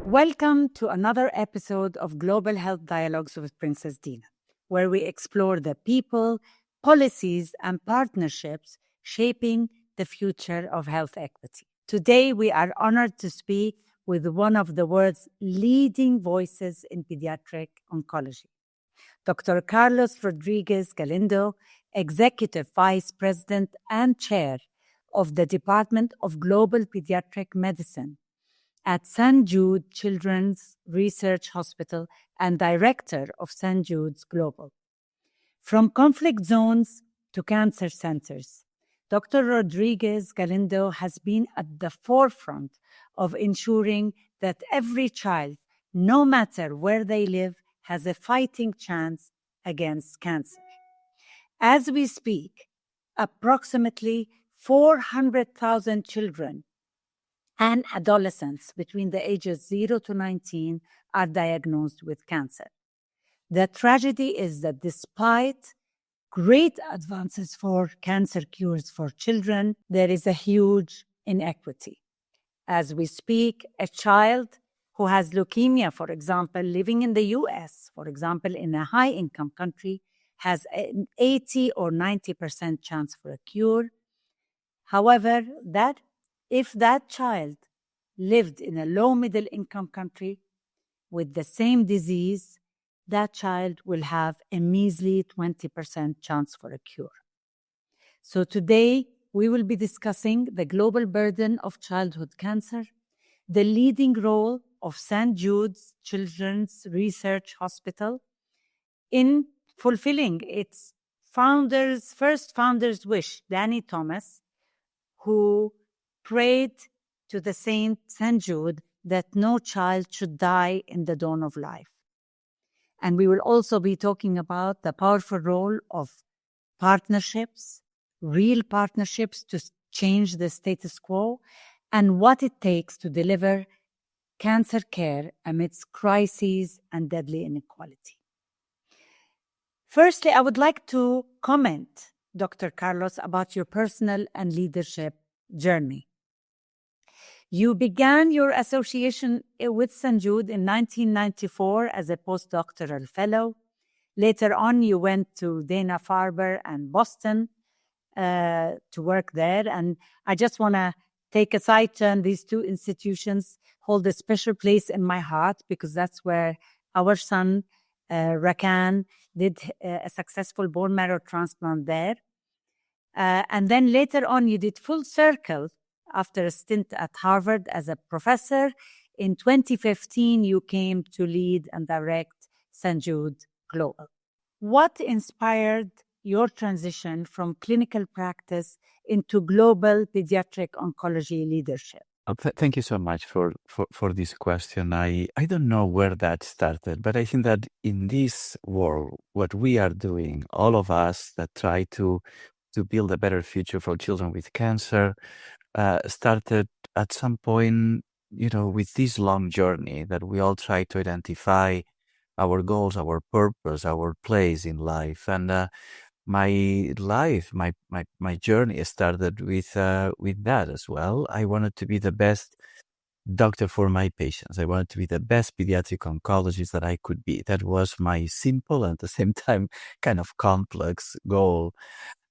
Welcome to another episode of Global Health Dialogues with Princess Dina, where we explore the people, policies, and partnerships shaping the future of health equity. Today, we are honored to speak with one of the world's leading voices in pediatric oncology, Dr. Carlos Rodriguez-Galindo, Executive Vice President and Chair of the Department of Global Pediatric Medicine at St. Jude Children's Research Hospital and Director of St. Jude's Global. From conflict zones to cancer centers, Dr. Rodriguez-Galindo has been at the forefront of ensuring that every child, no matter where they live, has a fighting chance against cancer. As we speak, approximately 400,000 children and adolescents between the ages 0 to 19 are diagnosed with cancer. The tragedy is that despite great advances for cancer cures for children, there is a huge inequity. As we speak, a child who has leukemia, for example, living in the US, for example, in a high-income country, has an 80 or 90% chance for a cure. However, if that child lived in a low-middle income country with the same disease, that child will have a measly 20% chance for a cure. So today, we will be discussing the global burden of childhood cancer, the leading role of St. Jude's Children's Research Hospital in fulfilling its first founder's wish, Danny Thomas, who prayed to the St. Jude that no child should die in the dawn of life. And we will also be talking about the powerful role of partnerships, real partnerships to change the status quo, and what it takes to deliver cancer care amidst crises and deadly inequality. Firstly, I would like to comment, Dr. Carlos, about your personal and leadership journey. You began your association with St. Jude in 1994 as a postdoctoral fellow. Later on, you went to Dana-Farber and Boston to work there. And I just want to take a side turn. These two institutions hold a special place in my heart because that's where our son, Rakan, did a successful bone marrow transplant there. And then later on, you did full circle after a stint at Harvard as a professor. In 2015, you came to lead and direct St. Jude Global. What inspired your transition from clinical practice into global pediatric oncology leadership? Thank you so much for this question. I don't know where that started, but I think that in this world, what we are doing, all of us that try to build a better future for children with cancer, started at some point, with this long journey that we all try to identify our goals, our purpose, our place in life. And my life, my journey started with that as well. I wanted to be the best doctor for my patients. I wanted to be the best pediatric oncologist that I could be. That was my simple and at the same time kind of complex goal.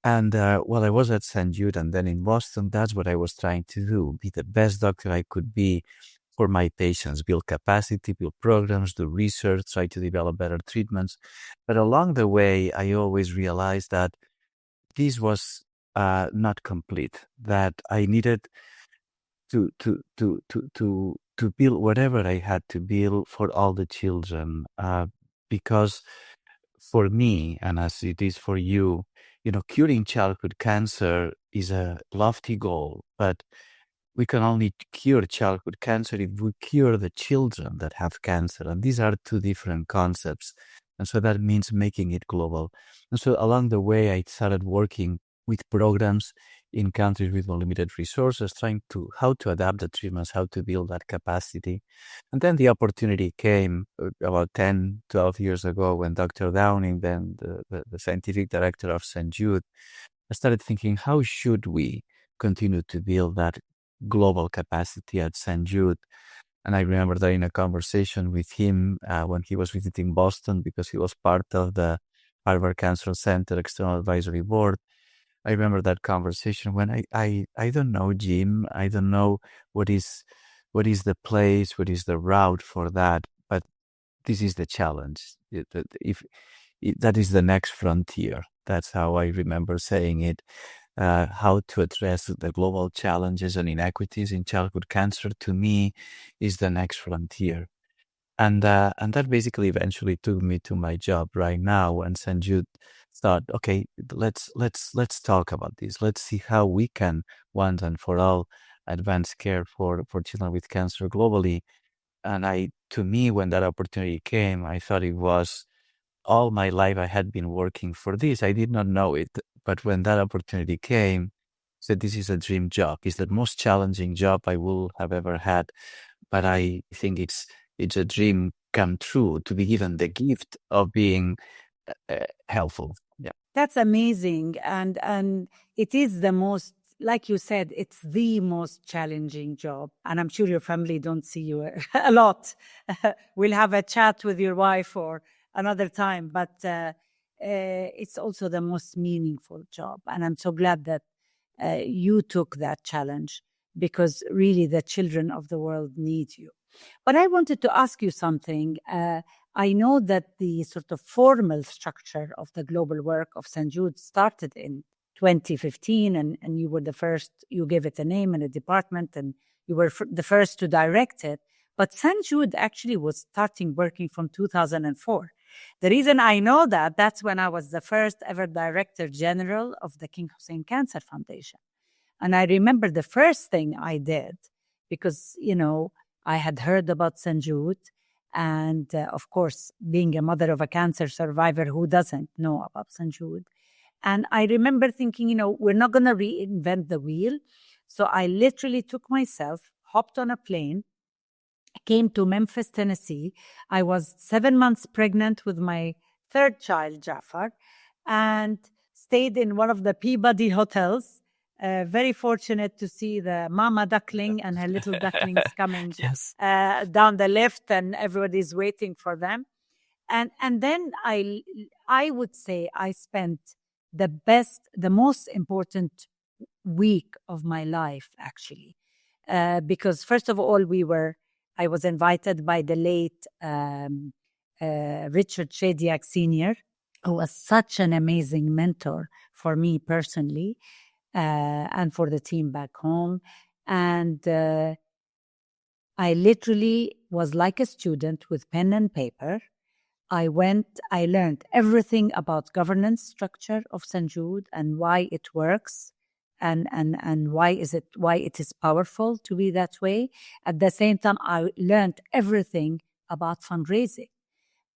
And while I was at St. Jude and then in Boston, that's what I was trying to do, be the best doctor I could be for my patients, build capacity, build programs, do research, try to develop better treatments. But along the way, I always realized that this was not complete, that I needed to build whatever I had to build for all the children, because for me, and as it is for you, curing childhood cancer is a lofty goal, but we can only cure childhood cancer if we cure the children that have cancer. And these are two different concepts. And so that means making it global. And so along the way, I started working with programs in countries with limited resources, trying to how to adapt the treatments, how to build that capacity. And then the opportunity came about 10, 12 years ago when Dr. Downing, then the scientific director of St. Jude, I started thinking, how should we continue to build that global capacity at St. Jude? And I remember that in a conversation with him when he was visiting Boston, because he was part of the Harvard Cancer Center External Advisory Board. I remember that conversation when I don't know, Jim. I don't know what is the place, what is the route for that, but this is the challenge. That is the next frontier. That's how I remember saying it. How to address the global challenges and inequities in childhood cancer, to me, is the next frontier. And that basically eventually took me to my job right now. And St. Jude thought, okay, let's talk about this. Let's see how we can once and for all advance care for children with cancer globally. And to me, when that opportunity came, I thought it was all my life I had been working for this. I did not know it, but when that opportunity came, I said, this is a dream job. It's the most challenging job I will have ever had, but I think it's a dream come true to be given the gift of being helpful. Yeah, that's amazing, and it is the most, like you said, it's the most challenging job. And I'm sure your family don't see you a lot. We'll have a chat with your wife or another time, but it's also the most meaningful job. And I'm so glad that you took that challenge, because really the children of the world need you. But I wanted to ask you something. I know that the sort of formal structure of the global work of St. Jude started in 2015, and you were the first, you gave it a name and a department, and you were the first to direct it. But St. Jude actually was starting working from 2004. The reason I know that, that's when I was the first ever Director General of the King Hussein Cancer Foundation. And I remember the first thing I did, because, I had heard about St. Jude. And of course, being a mother of a cancer survivor, who doesn't know about St. Jude? And I remember thinking, we're not going to reinvent the wheel. So I literally took myself, hopped on a plane, came to Memphis, Tennessee. I was 7 months pregnant with my third child, Jafar, and stayed in one of the Peabody hotels. Very fortunate to see the mama duckling and her little ducklings coming yes, down the lift, and everybody's waiting for them. And then I would say I spent the most important week of my life, actually, because first of all, I was invited by the late Richard Shediak Sr., who was such an amazing mentor for me personally, and for the team back home. And I literally was like a student with pen and paper. I learned everything about governance structure of St. Jude and why it works, and why it is powerful to be that way. At the same time, I learned everything about fundraising.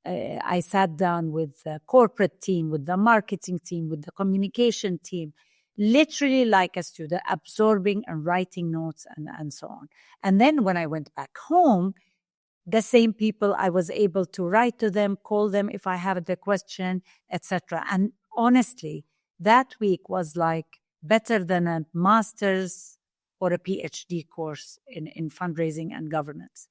I sat down with the corporate team, with the marketing team, with the communication team, literally like a student, absorbing and writing notes and so on. And then when I went back home, the same people, I was able to write to them, call them if I had a question, etc. And honestly, that week was like better than a master's or a PhD course in fundraising and governance.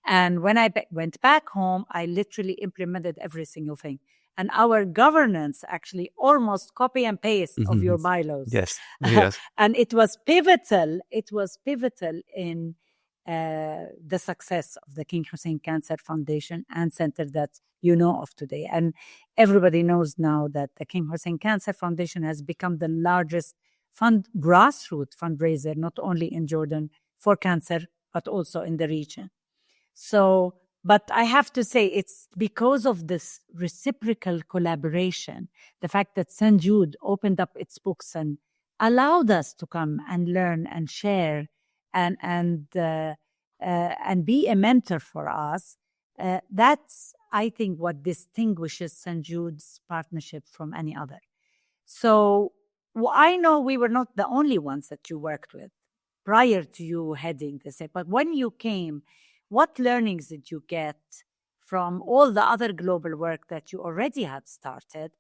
And when I went back home, I literally implemented every single thing. And our governance actually almost copy and paste of your bylaws. yes, yes. And it was pivotal. It was pivotal in the success of the King Hussein Cancer Foundation and Center that you know of today. And everybody knows now that the King Hussein Cancer Foundation has become the largest grassroots fundraiser, not only in Jordan for cancer, but also in the region. So, but I have to say, it's because of this reciprocal collaboration, the fact that St. Jude opened up its books and allowed us to come and learn and share and be a mentor for us. That's, I think, what distinguishes St. Jude's partnership from any other. So I know we were not the only ones that you worked with prior to you heading this, but when you came, what learnings did you get from all the other global work that you already had started?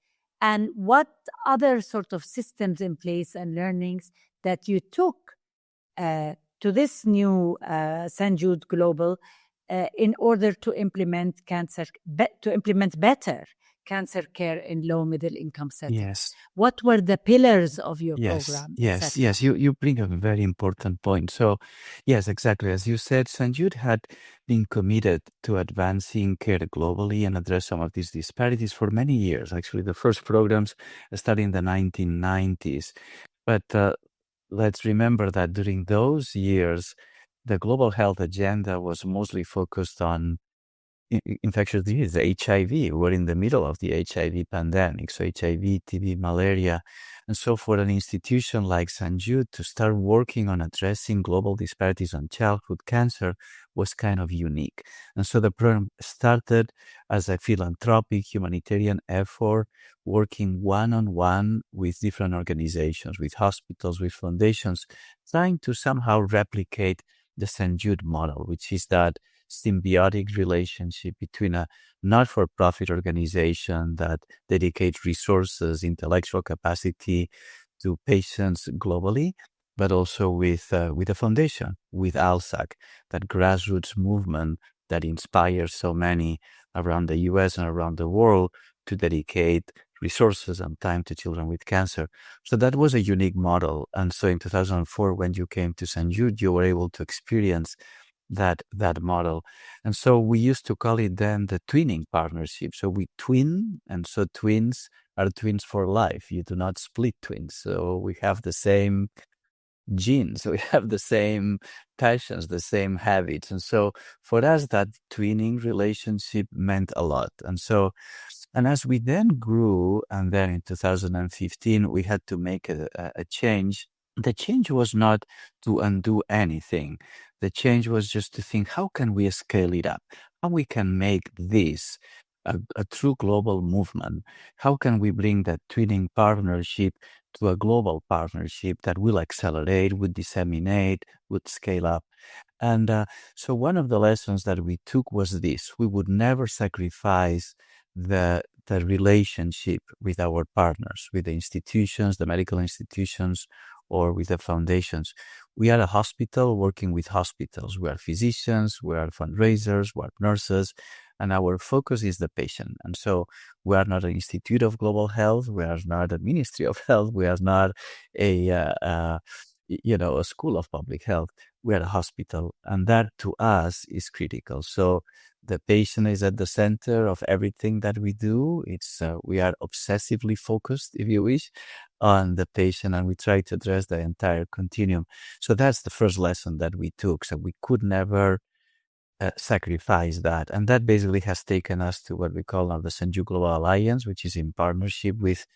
And what other sort of systems in place and learnings that you took to this new St. Jude Global in order to implement better cancer care in low middle income settings. Yes. What were the pillars of your Yes, program? yes, etc.? yes. You bring up a very important point. So, yes, exactly. As you said, St. Jude had been committed to advancing care globally and address some of these disparities for many years. Actually, the first programs started in the 1990s. But let's remember that during those years, the global health agenda was mostly focused on infectious disease, HIV. We're in the middle of the HIV pandemic, so HIV, TB, malaria. And so for an institution like St. Jude to start working on addressing global disparities on childhood cancer was kind of unique. And so the program started as a philanthropic humanitarian effort, working one-on-one with different organizations, with hospitals, with foundations, trying to somehow replicate the St. Jude model, which is that symbiotic relationship between a not-for-profit organization that dedicates resources, intellectual capacity to patients globally, but also with a foundation, with ALSAC, that grassroots movement that inspires so many around the U.S. and around the world to dedicate resources and time to children with cancer. So that was a unique model. And so in 2004, when you came to St. Jude, you were able to experience that model. And so we used to call it then the twinning partnership. So we twin, and so twins are twins for life. You do not split twins. So we have the same genes, we have the same passions, the same habits. And so for us, that twinning relationship meant a lot. And as we then grew, and then in 2015, we had to make a change. The change was not to undo anything. The change was just to think, how can we scale it up? How we can make this a true global movement? How can we bring that twinning partnership to a global partnership that will accelerate, would disseminate, would scale up? And so one of the lessons that we took was this: we would never sacrifice the relationship with our partners, with the institutions, the medical institutions, or with the foundations. We are a hospital working with hospitals. We are physicians, we are fundraisers, we are nurses, and our focus is the patient. And so we are not an Institute of Global Health, we are not a Ministry of Health, we are not a school of public health. We are a hospital, and that to us is critical. So the patient is at the center of everything that we do. We are obsessively focused, if you wish, on the patient, and we try to address the entire continuum. So that's the first lesson that we took. So we could never sacrifice that. And that basically has taken us to what we call now the St. Jude Global Alliance, which is in partnership with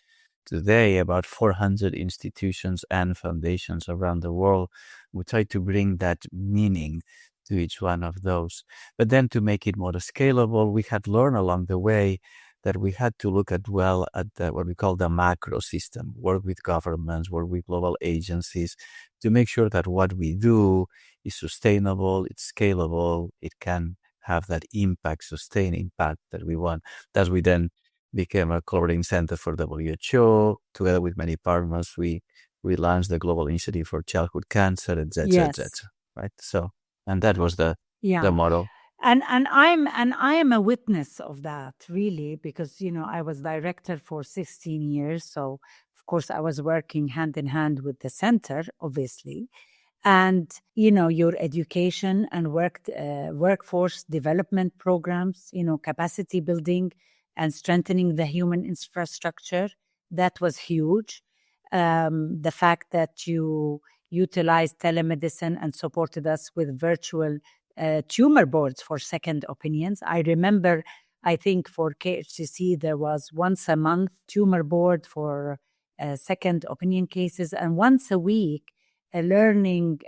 today about 400 institutions and foundations around the world. We try to bring that meaning to each one of those. But then to make it more scalable, we had learned along the way that we had to look at what we call the macro system, work with governments, work with global agencies to make sure that what we do is sustainable, it's scalable, it can have that impact, sustained impact that we want. As we then became a collaborating center for WHO, together with many partners, we launched the Global Initiative for Childhood Cancer, etc., right? So, and that was the model. And I am a witness of that, really, because I was director for 16 years, so of course I was working hand in hand with the center, obviously, and your education and workforce development programs, capacity building and strengthening the human infrastructure, that was huge. The fact that you utilized telemedicine and supported us with virtual tumor boards for second opinions. I remember, I think for KHCC, there was once a month tumor board for second opinion cases, and once a week, a learning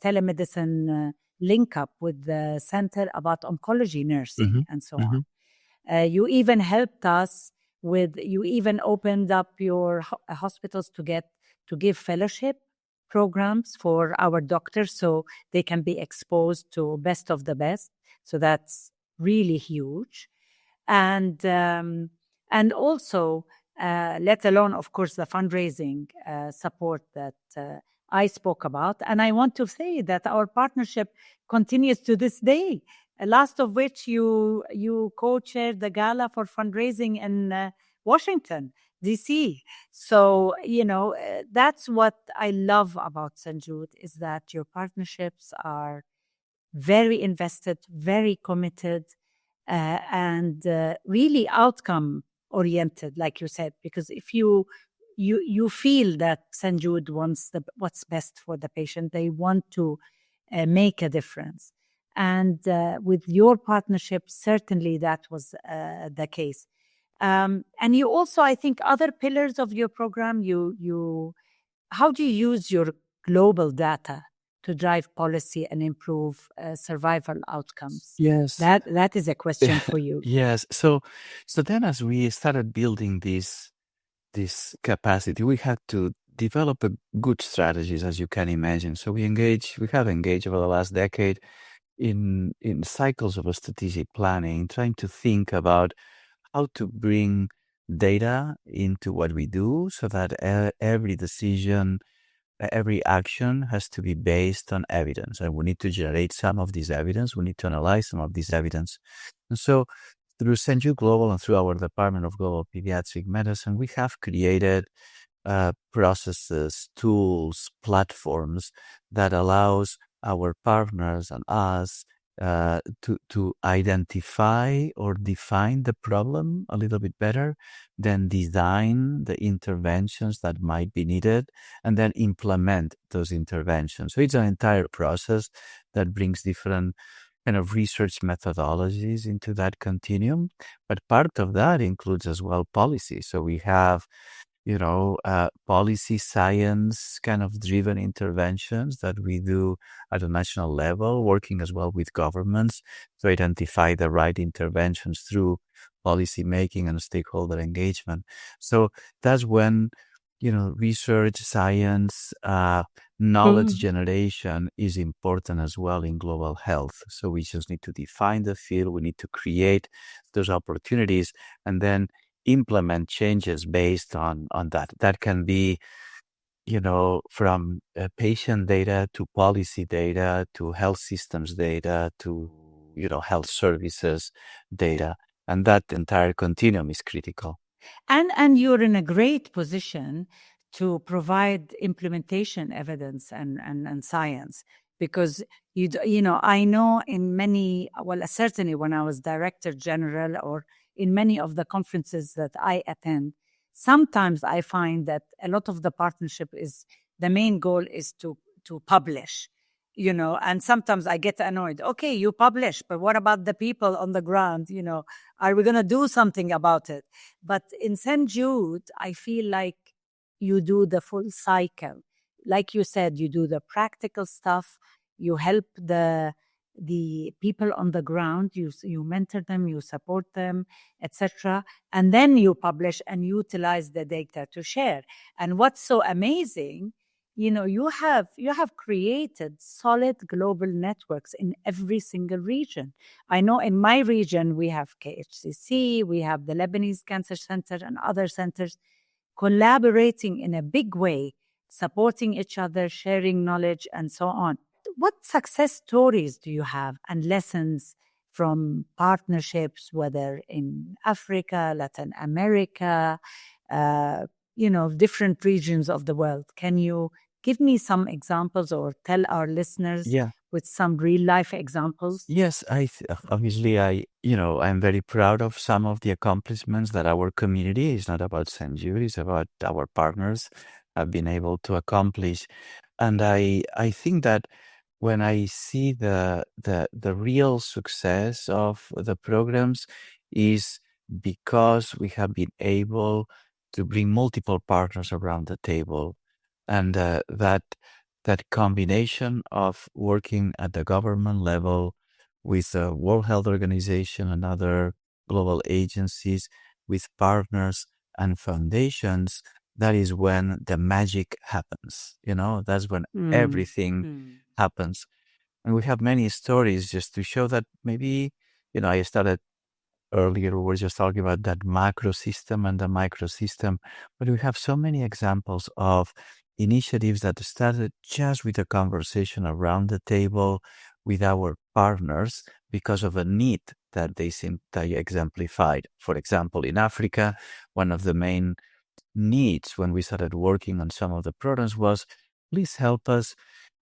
telemedicine link up with the center about oncology nursing and so on. You even helped us you even opened up your hospitals to give fellowship programs for our doctors so they can be exposed to best of the best. So that's really huge. And also, let alone, of course, the fundraising support that I spoke about. And I want to say that our partnership continues to this day. Last of which you co-chaired the gala for fundraising in Washington, D.C. So, that's what I love about St. Jude, is that your partnerships are very invested, very committed, and really outcome oriented, like you said. Because if you feel that St. Jude wants what's best for the patient, they want to make a difference. And with your partnership, certainly that was the case. And you also, I think, other pillars of your program, how do you use your global data to drive policy and improve survival outcomes? Yes. That is a question for you. Yes. So then as we started building this capacity, we had to develop a good strategies, as you can imagine. So we have engaged over the last decade in cycles of a strategic planning, trying to think about how to bring data into what we do so that every decision, every action has to be based on evidence. And we need to generate some of this evidence. We need to analyze some of this evidence. And so through St. Jude Global and through our Department of Global Pediatric Medicine, we have created processes, tools, platforms that allows our partners and us to identify or define the problem a little bit better, then design the interventions that might be needed, and then implement those interventions. So it's an entire process that brings different kind of research methodologies into that continuum. But part of that includes as well policy. So we have policy science kind of driven interventions that we do at a national level, working as well with governments to identify the right interventions through policy making and stakeholder engagement. So that's when, research, science, knowledge generation is important as well in global health. So we just need to define the field. We need to create those opportunities and then implement changes based on that. That can be, from patient data to policy data to health systems data to, health services data. And that entire continuum is critical. And you're in a great position to provide implementation evidence and science, because I know in many, certainly when I was director general or in many of the conferences that I attend, sometimes I find that a lot of the partnership is, the main goal is to publish, and sometimes I get annoyed. Okay, you publish, but what about the people on the ground? Are we going to do something about it? But in St. Jude, I feel like you do the full cycle. Like you said, you do the practical stuff, you help the people on the ground, you mentor them, you support them, etc. And then you publish and utilize the data to share. And what's so amazing, you have created solid global networks in every single region. I know in my region, we have KHCC, we have the Lebanese Cancer Center and other centers collaborating in a big way, supporting each other, sharing knowledge, and so on. What success stories do you have and lessons from partnerships, whether in Africa, Latin America, different regions of the world? Can you give me some examples or tell our listeners with some real life examples? Yes, obviously I'm very proud of some of the accomplishments that our community, is not about St. Jude, it's about our partners, have been able to accomplish. And I think that when I see the real success of the programs is because we have been able to bring multiple partners around the table, and that combination of working at the government level with the World Health Organization and other global agencies, with partners and foundations, that is when the magic happens. That's when everything happens. And we have many stories just to show that maybe, I started earlier, we were just talking about that macro system and the micro system, but we have so many examples of initiatives that started just with a conversation around the table with our partners because of a need that they exemplified. For example, in Africa, one of the main needs when we started working on some of the programs was, please help us,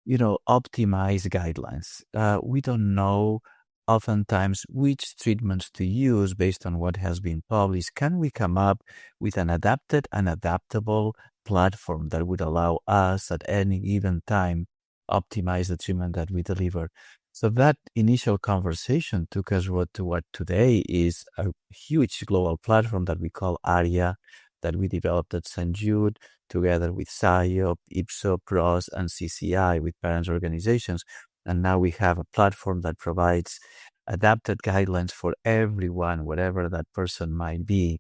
optimize guidelines. We don't know oftentimes which treatments to use based on what has been published. Can we come up with an adapted and adaptable platform that would allow us at any given time optimize the treatment that we deliver? So that initial conversation took us to what today is a huge global platform that we call ARIA, that we developed at St. Jude together with SIOP, IPSO, PROS, and CCI with parents organizations. And now we have a platform that provides adapted guidelines for everyone, whatever that person might be.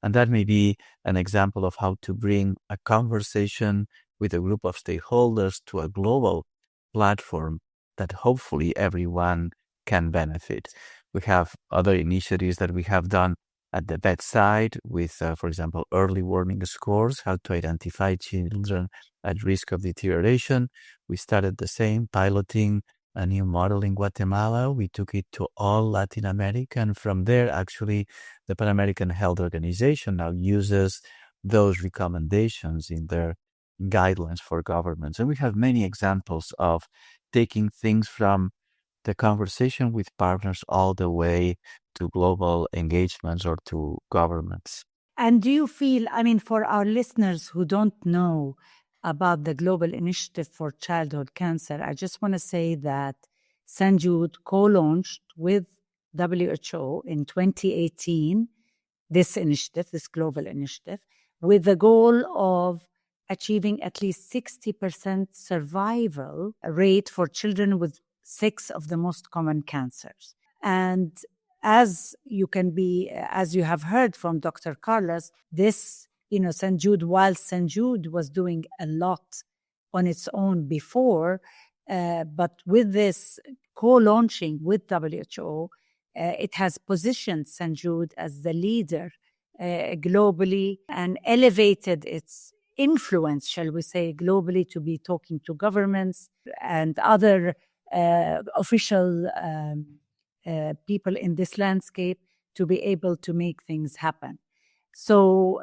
And that may be an example of how to bring a conversation with a group of stakeholders to a global platform that hopefully everyone can benefit. We have other initiatives that we have done at the bedside with, for example, early warning scores, how to identify children at risk of deterioration. We started the same, piloting a new model in Guatemala. We took it to all Latin America. And from there, actually, the Pan American Health Organization now uses those recommendations in their guidelines for governments. And we have many examples of taking things from the conversation with partners all the way to global engagements or to governments. And do you feel, for our listeners who don't know about the Global Initiative for Childhood Cancer, I just want to say that St. Jude co-launched with WHO in 2018 this initiative, this global initiative, with the goal of achieving at least 60% survival rate for children with 6 of the most common cancers. And as you have heard from Dr. Carlos, this, St. Jude, while St. Jude was doing a lot on its own before, but with this co-launching with WHO, it has positioned St. Jude as the leader globally and elevated its influence, shall we say, globally, to be talking to governments and other official people in this landscape to be able to make things happen. So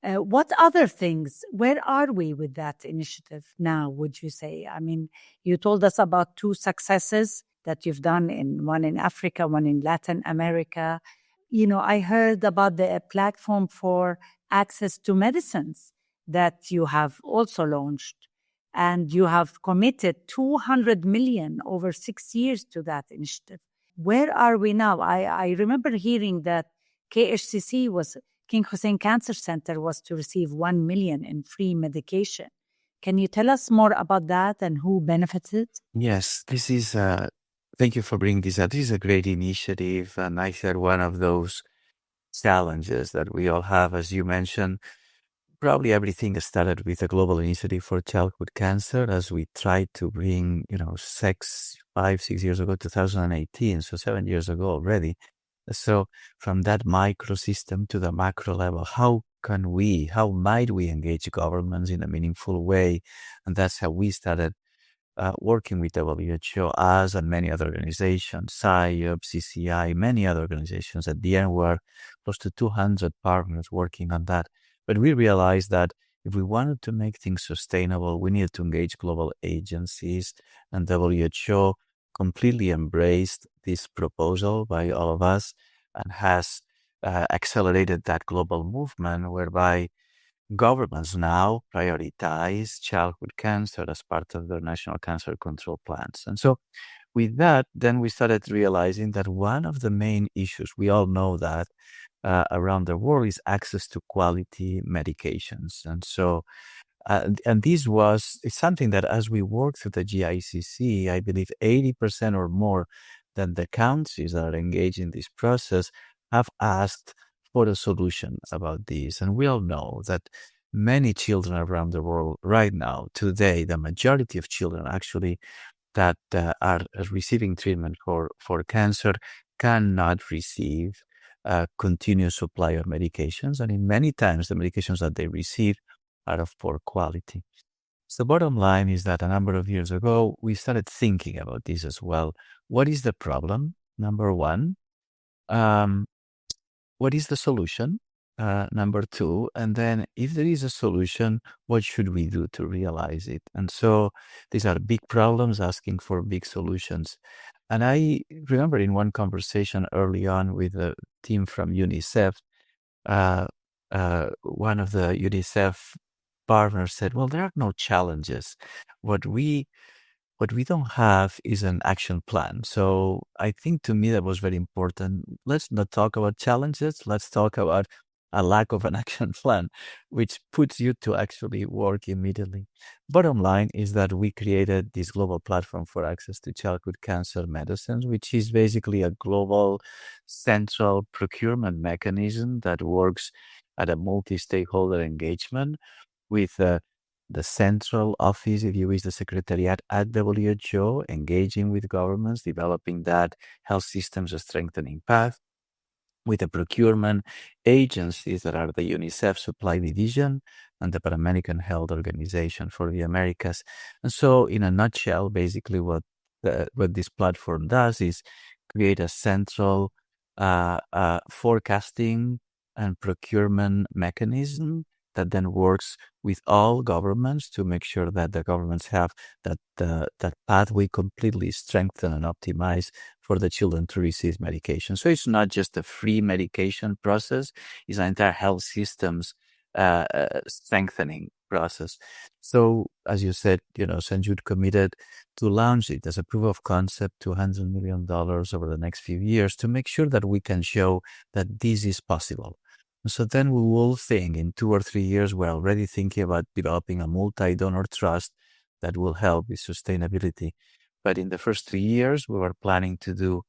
what other things, where are we with that initiative now, would you say? You told us about 2 successes that you've done, one in Africa, one in Latin America. I heard about the platform for access to medicines that you have also launched, and you have committed 200 million over 6 years to that initiative. Where are we now? I remember hearing that KHCC King Hussein Cancer Center was to receive 1 million in free medication. Can you tell us more about that and who benefited? Yes, this is, thank you for bringing this up. This is a great initiative. And I said one of those challenges that we all have, as you mentioned. Probably everything started with a global initiative for childhood cancer as we tried to bring, 6 years ago, 2018, so 7 years ago already. So from that micro system to the macro level, how might we engage governments in a meaningful way? And that's how we started working with WHO, us and many other organizations, SIOP, CCI, many other organizations. At the end, we're close to 200 partners working on that. But we realized that if we wanted to make things sustainable, we needed to engage global agencies, and WHO completely embraced this proposal by all of us and has accelerated that global movement whereby governments now prioritize childhood cancer as part of their national cancer control plans. And so with that, then we started realizing that one of the main issues, we all know that around the world, is access to quality medications. And so, and this it's something that as we work through the GICC, I believe 80% or more than the countries that are engaged in this process have asked for a solution about this. And we all know that many children around the world right now, today, the majority of children actually that are receiving treatment for cancer cannot receive a continuous supply of medications. And in many times, the medications that they receive out of poor quality. So bottom line is that a number of years ago, we started thinking about this as well. What is the problem? Number one. Um, what is the solution? Number two. And then if there is a solution, what should we do to realize it? And so these are big problems asking for big solutions. And I remember in one conversation early on with a team from UNICEF, one of the UNICEF partners said, well, there are no challenges. What we don't have is an action plan. So I think to me that was very important. Let's not talk about challenges. Let's talk about a lack of an action plan, which puts you to actually work immediately. Bottom line is that we created this global platform for access to childhood cancer medicines, which is basically a global central procurement mechanism that works at a multi-stakeholder engagement with the central office, if you wish, the secretariat at WHO, engaging with governments, developing that health systems strengthening path, with the procurement agencies that are the UNICEF Supply Division and the Pan-American Health Organization for the Americas. And so, in a nutshell, basically what this platform does is create a central forecasting and procurement mechanism that then works with all governments to make sure that the governments have that pathway completely strengthened and optimized for the children to receive medication. So it's not just a free medication process; it's an entire health systems strengthening process. So, as you said, St. Jude committed to launch it as a proof of concept, $200 million over the next few years to make sure that we can show that this is possible. So then we will think in 2 or 3 years, we're already thinking about developing a multi-donor trust that will help with sustainability. But in the first 3 years, we were planning to do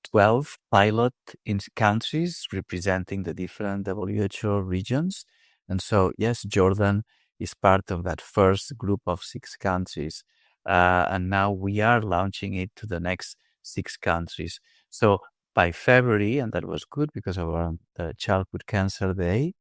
12 pilot in countries representing the different WHO regions. And so, yes, Jordan is part of that first group of 6 countries. And now we are launching it to the next 6 countries. So by February, and that was good because of our Childhood Cancer Day,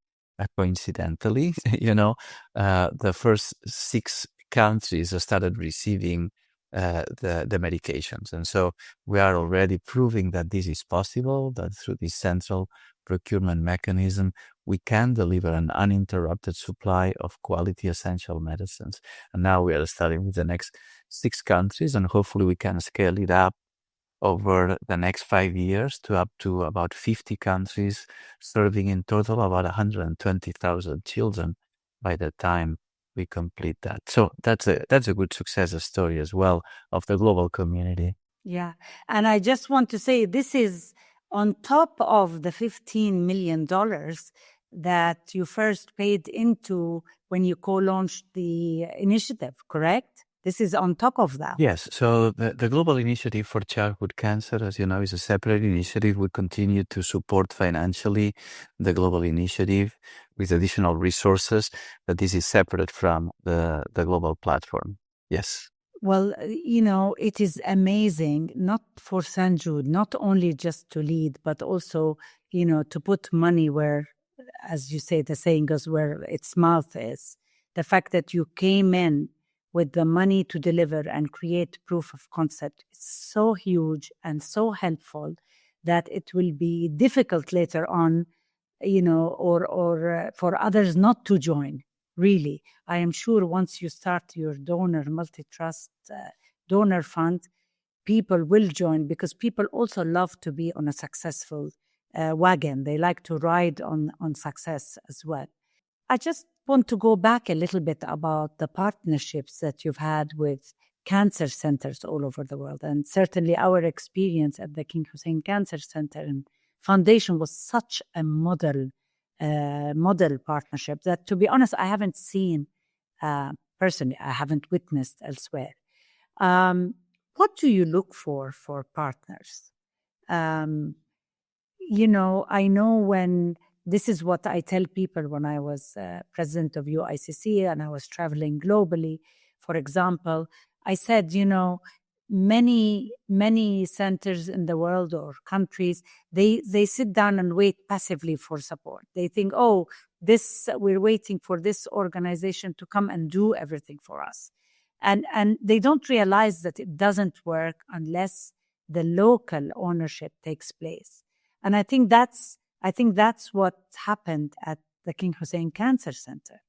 coincidentally, the first 6 countries started receiving the medications. And so we are already proving that this is possible, that through this central procurement mechanism, we can deliver an uninterrupted supply of quality essential medicines. And now we are starting with the next 6 countries, and hopefully we can scale it up over the next 5 years to up to about 50 countries, serving in total about 120,000 children by the time we complete that. So that's a good success story as well of the global community. Yeah. And I just want to say this is on top of the $15 million that you first paid into when you co-launched the initiative, correct? This is on top of that. Yes. So the Global Initiative for Childhood Cancer, as you know, is a separate initiative. We continue to support financially the Global Initiative with additional resources, but this is separate from the global platform. Yes. Well, it is amazing, not for St. Jude, not only just to lead, but also, to put money where, as you say, the saying goes, where its mouth is. The fact that you came in with the money to deliver and create proof of concept is so huge and so helpful that it will be difficult later on, or for others not to join. Really, I am sure once you start your multi-trust donor fund, people will join because people also love to be on a successful wagon. They like to ride on success as well. I just want to go back a little bit about the partnerships that you've had with cancer centers all over the world. And certainly our experience at the King Hussein Cancer Center and Foundation was such a model partnership that, to be honest, I haven't seen personally. I haven't witnessed elsewhere. What do you look for partners? I know when this is what I tell people when I was president of UICC and I was traveling globally. For example, I said, many centers in the world or countries, they sit down and wait passively for support. They think, we're waiting for this organization to come and do everything for us. And they don't realize that it doesn't work unless the local ownership takes place. And I think that's what happened at the King Hussein Cancer Center.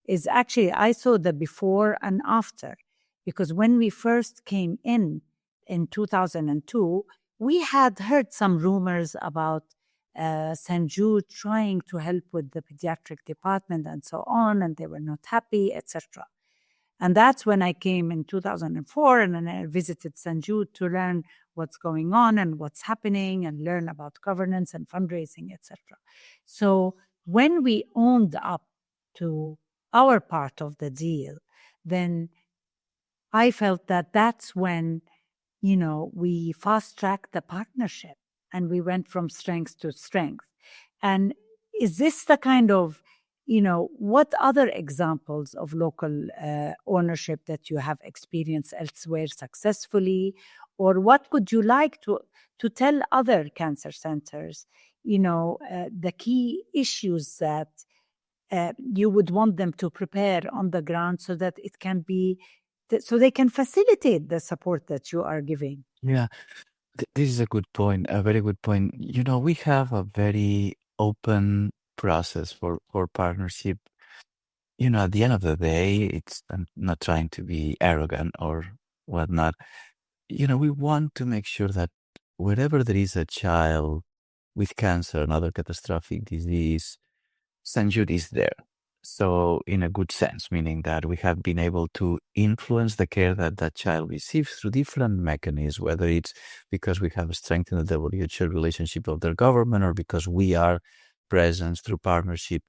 Is actually, I saw the before and after, because when we first came in 2002, we had heard some rumors about St. Jude trying to help with the pediatric department and so on, and they were not happy, etc. And that's when I came in 2004, and then I visited St. Jude to learn what's going on and what's happening and learn about governance and fundraising, etc. So when we owned up to our part of the deal, then I felt that that's when, we fast-tracked the partnership and we went from strength to strength. And is this the kind of, what other examples of local ownership that you have experienced elsewhere successfully? Or what would you like to tell other cancer centers, the key issues that you would want them to prepare on the ground so that it can be, so they can facilitate the support that you are giving? Yeah, this is a good point, a very good point. We have a very open process for partnership. At the end of the day, I'm not trying to be arrogant or whatnot. We want to make sure that wherever there is a child with cancer, another catastrophic disease, St. Jude is there. So in a good sense, meaning that we have been able to influence the care that that child receives through different mechanisms, whether it's because we have strengthened the WHO relationship of their government or because we are present through partnership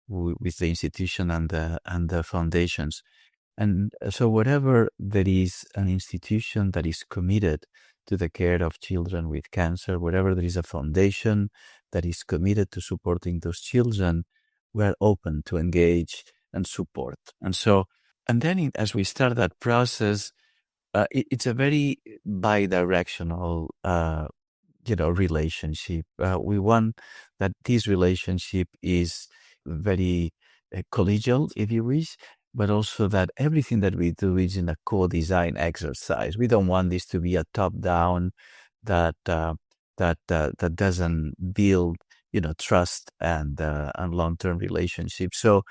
with the institution and the foundations. And so whatever there is an institution that is committed to the care of children with cancer, wherever there is a foundation that is committed to supporting those children, we're open to engage and support. And then as we start that process, it's a very bi-directional, relationship. We want that this relationship is very collegial, if you wish, but also that everything that we do is in a co-design exercise. We don't want this to be a top-down that doesn't build, trust and long-term relationships. So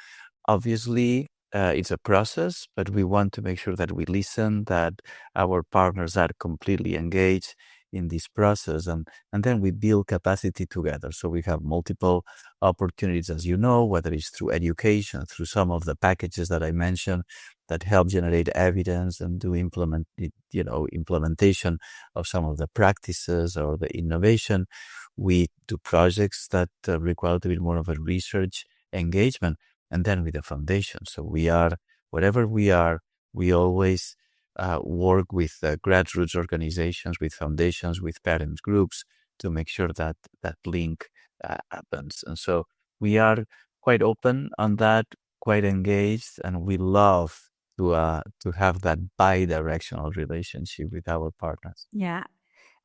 obviously, it's a process, but we want to make sure that we listen, that our partners are completely engaged in this process, and then we build capacity together. So we have multiple opportunities, as you know, whether it's through education, through some of the packages that I mentioned that help generate evidence and do implementation of some of the practices or the innovation. We do projects that require a bit more of a research engagement, and then with the foundation. So wherever we are, we always work with grassroots organizations, with foundations, with parents groups to make sure that that link happens. And so we are quite open on that, quite engaged, and we love to have that bi-directional relationship with our partners. Yeah.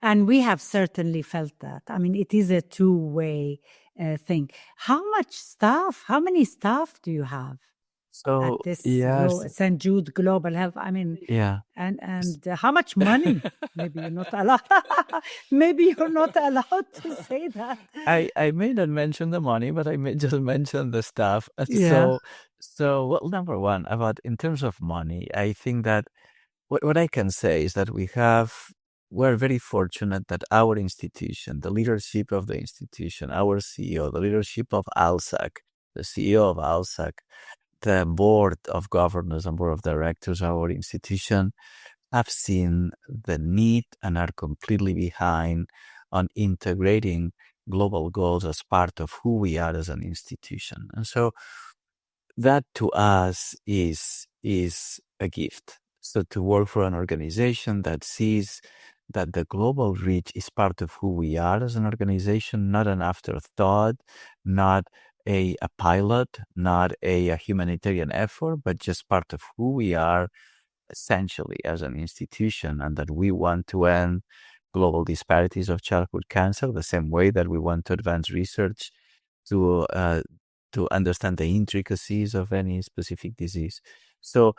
And we have certainly felt that. I mean, it is a two-way thing. How many staff do you have at this St. Jude Global Health? I mean, yeah. And how much money? Maybe you're not allowed. Maybe you're not allowed to say that. I may not mention the money, but I may just mention the staff. Yeah. So well, number one, about in terms of money, I think that what I can say is that we're very fortunate that our institution, the leadership of the institution, our CEO, the leadership of ALSAC, the CEO of ALSAC, the board of governors and board of directors of our institution have seen the need and are completely behind on integrating global goals as part of who we are as an institution. And so that to us is a gift. So to work for an organization that sees that the global reach is part of who we are as an organization, not an afterthought, not a pilot, not a humanitarian effort, but just part of who we are essentially as an institution, and that we want to end global disparities of childhood cancer the same way that we want to advance research to to understand the intricacies of any specific disease. So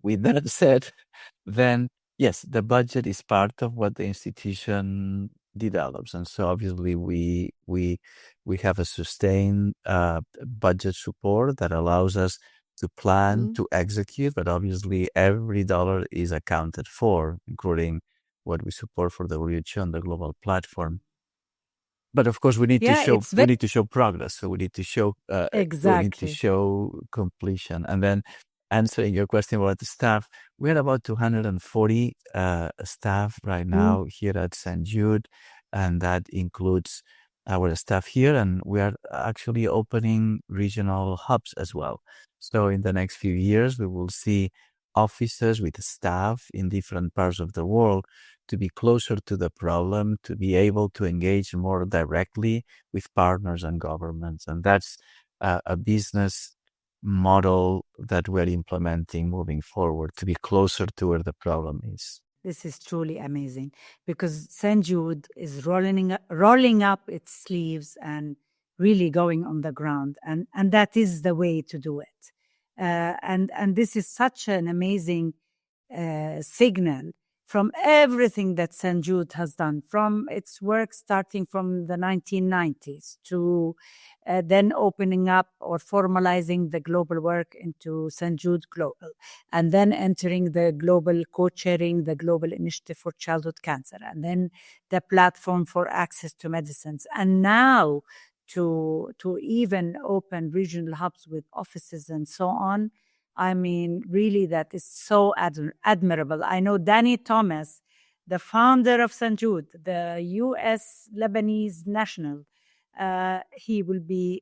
with that said, then yes, the budget is part of what the institution develops, and so obviously we have a sustained budget support that allows us to plan, to execute, but obviously every dollar is accounted for, including what we support for the WHO on the global platform. But of course, we need to show progress. So we need to show completion. And then answering your question about the staff, we are about 240 staff right now here at St. Jude, and that includes our staff here. And we are actually opening regional hubs as well. So in the next few years, we will see offices with staff in different parts of the world to be closer to the problem, to be able to engage more directly with partners and governments. And that's a business model that we're implementing moving forward, to be closer to where the problem is. This is truly amazing, because St. Jude is rolling up its sleeves and really going on the ground. And that is the way to do it. And this is such an amazing signal from everything that St. Jude has done, from its work starting from the 1990s to then opening up or formalizing the global work into St. Jude Global, and then entering the global co-chairing the Global Initiative for Childhood Cancer, and then the platform for access to medicines, and now to even open regional hubs with offices and so on. I mean, really, that is so admirable. I know Danny Thomas, the founder of St. Jude, the U.S. Lebanese national, he will be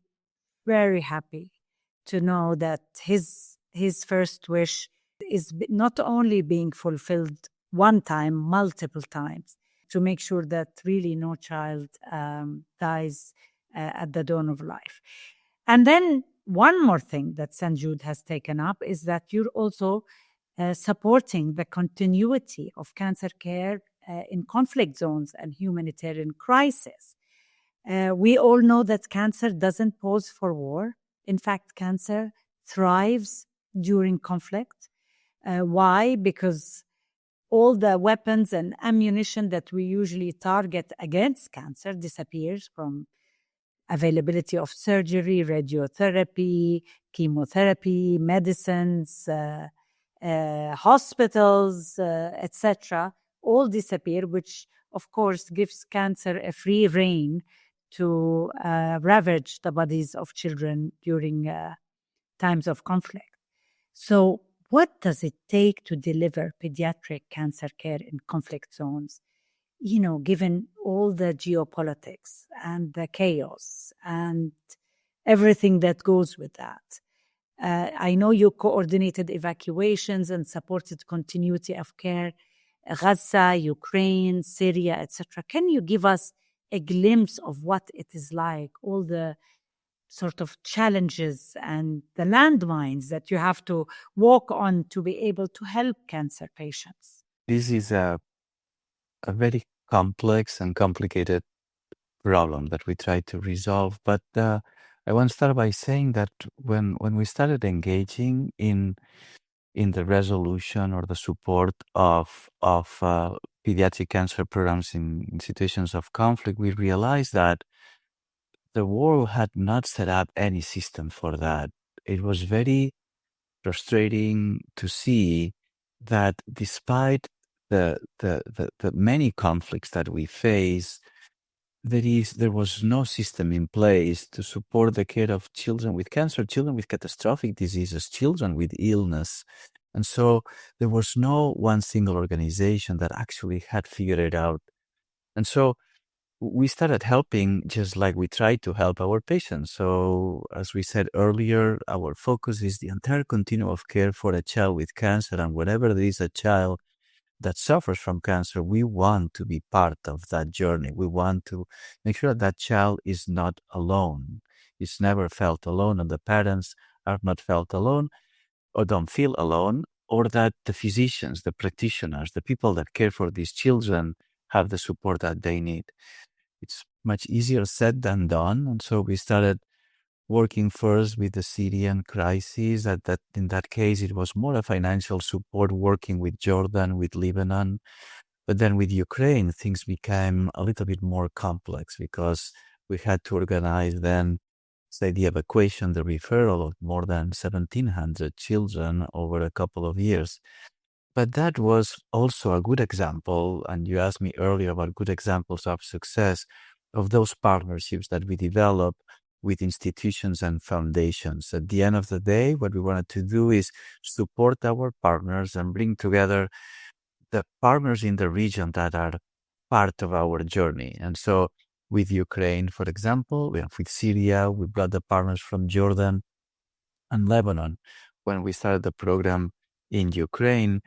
very happy to know that his first wish is not only being fulfilled one time, multiple times, to make sure that really no child dies at the dawn of life. And then one more thing that St. Jude has taken up is that you're also supporting the continuity of cancer care in conflict zones and humanitarian crisis. We all know that cancer doesn't pause for war. In fact, cancer thrives during conflict. Why? Because all the weapons and ammunition that we usually target against cancer disappears from availability of surgery, radiotherapy, chemotherapy, medicines, hospitals, etc. all disappear, which of course gives cancer a free rein to ravage the bodies of children during times of conflict. So what does it take to deliver pediatric cancer care in conflict zones? You know, given all the geopolitics and the chaos and everything that goes with that. I know you coordinated evacuations and supported continuity of care, Gaza, Ukraine, Syria, etc. Can you give us a glimpse of what it is like, all the sort of challenges and the landmines that you have to walk on to be able to help cancer patients? This is a very complex and complicated problem that we try to resolve. But I want to start by saying that when we started engaging in the resolution or the support of pediatric cancer programs in situations of conflict, we realized that the world had not set up any system for that. It was very frustrating to see that despite the many conflicts that we face, there was no system in place to support the care of children with cancer, children with catastrophic diseases, children with illness. And so there was no one single organization that actually had figured it out. And so we started helping just like we try to help our patients. So as we said earlier, our focus is the entire continuum of care for a child with cancer. And whenever there is a child that suffers from cancer, we want to be part of that journey. We want to make sure that child is not alone. It's never felt alone, and the parents are not felt alone or don't feel alone, or that the physicians, the practitioners, the people that care for these children have the support that they need. It's much easier said than done. And so we started working first with the Syrian crisis. In that case, it was more a financial support, working with Jordan, with Lebanon. But then with Ukraine, things became a little bit more complex because we had to organize then, say, the evacuation, the referral of more than 1,700 children over a couple of years. But that was also a good example, and you asked me earlier about good examples of success of those partnerships that we develop with institutions and foundations. At the end of the day, what we wanted to do is support our partners and bring together the partners in the region that are part of our journey. And so with Ukraine, for example, with Syria, we brought the partners from Jordan and Lebanon. When we started the program in Ukraine,